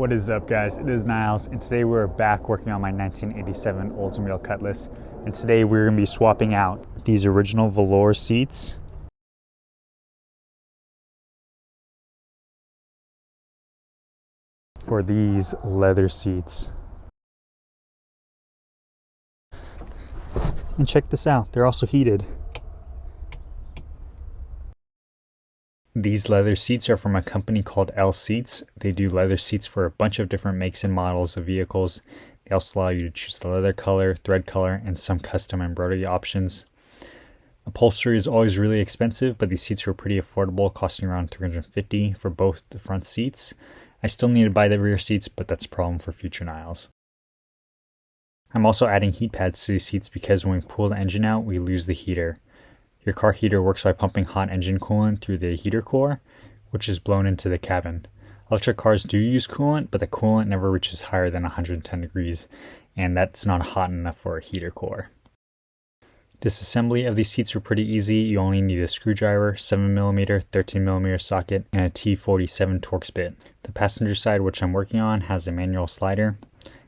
What is up, guys? It is Niles, and today we're back working on my 1987 Oldsmobile Cutlass. And today we're going to be swapping out these original velour seats for these leather seats. And check this out, they're also heated. These leather seats are from a company called LSeats. They do leather seats for a bunch of different makes and models of vehicles. They also allow you to choose the leather color, thread color, and some custom embroidery options. Upholstery is always really expensive, but these seats were pretty affordable, costing around $350 for both the front seats. I still need to buy the rear seats, but that's a problem for future Niles. I'm also adding heat pads to these seats because when we pull the engine out, we lose the heater. Your car heater works by pumping hot engine coolant through the heater core, which is blown into the cabin. Electric cars do use coolant, but the coolant never reaches higher than 110 degrees, and that's not hot enough for a heater core. Disassembly of these seats were pretty easy. You only need a screwdriver, 7mm, 13mm socket, and a T47 Torx bit. The passenger side, which I'm working on, has a manual slider,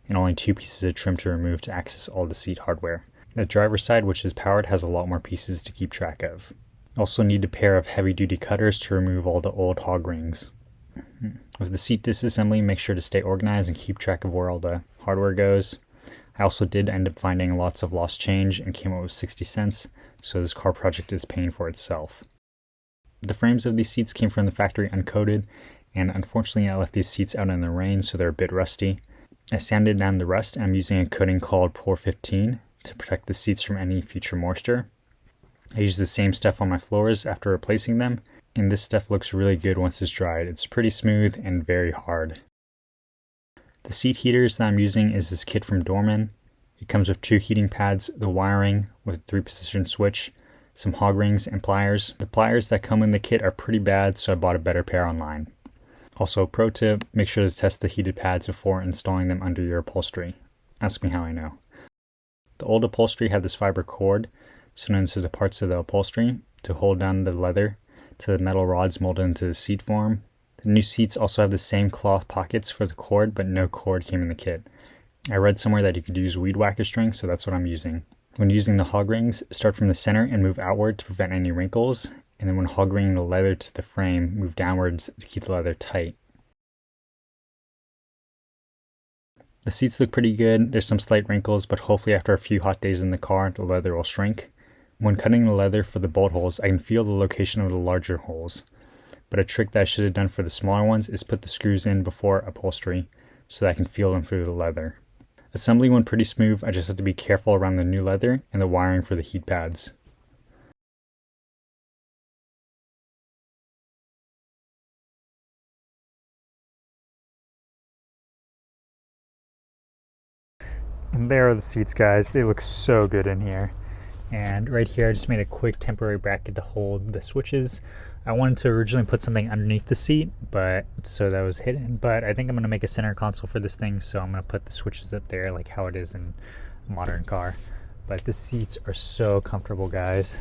and only 2 pieces of trim to remove to access all the seat hardware. The driver's side, which is powered, has a lot more pieces to keep track of. Also need a pair of heavy-duty cutters to remove all the old hog rings. With the seat disassembly, make sure to stay organized and keep track of where all the hardware goes. I also did end up finding lots of lost change and came up with 60 cents, so this car project is paying for itself. The frames of these seats came from the factory uncoated, and unfortunately I left these seats out in the rain, so they're a bit rusty. I sanded down the rust, and I'm using a coating called Pour 15 to protect the seats from any future moisture. I use the same stuff on my floors after replacing them, and this stuff looks really good once it's dried. It's pretty smooth and very hard. The seat heaters that I'm using is this kit from Dorman. It comes with 2 heating pads, the wiring with a 3-position switch, some hog rings, and pliers. The pliers that come in the kit are pretty bad, so I bought a better pair online. Also, pro tip, make sure to test the heated pads before installing them under your upholstery. Ask me how I know. The old upholstery had this fiber cord sewn into the parts of the upholstery to hold down the leather to the metal rods molded into the seat form. The new seats also have the same cloth pockets for the cord, but no cord came in the kit. I read somewhere that you could use weed whacker string, so that's what I'm using. When using the hog rings, start from the center and move outward to prevent any wrinkles, and then when hog ringing the leather to the frame, move downwards to keep the leather tight. The seats look pretty good. There's some slight wrinkles, but hopefully after a few hot days in the car, the leather will shrink. When cutting the leather for the bolt holes, I can feel the location of the larger holes. But a trick that I should have done for the smaller ones is put the screws in before upholstery so that I can feel them through the leather. Assembly went pretty smooth. I just have to be careful around the new leather and the wiring for the heat pads. And there are the seats, guys. They look so good in here. And right here, I just made a quick temporary bracket to hold the switches. I wanted to originally put something underneath the seat, but so that was hidden. But I think I'm going to make a center console for this thing, so I'm going to put the switches up there like how it is in a modern car. But the seats are so comfortable, guys.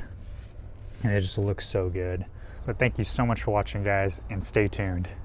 And they just look so good. But thank you so much for watching, guys, and stay tuned.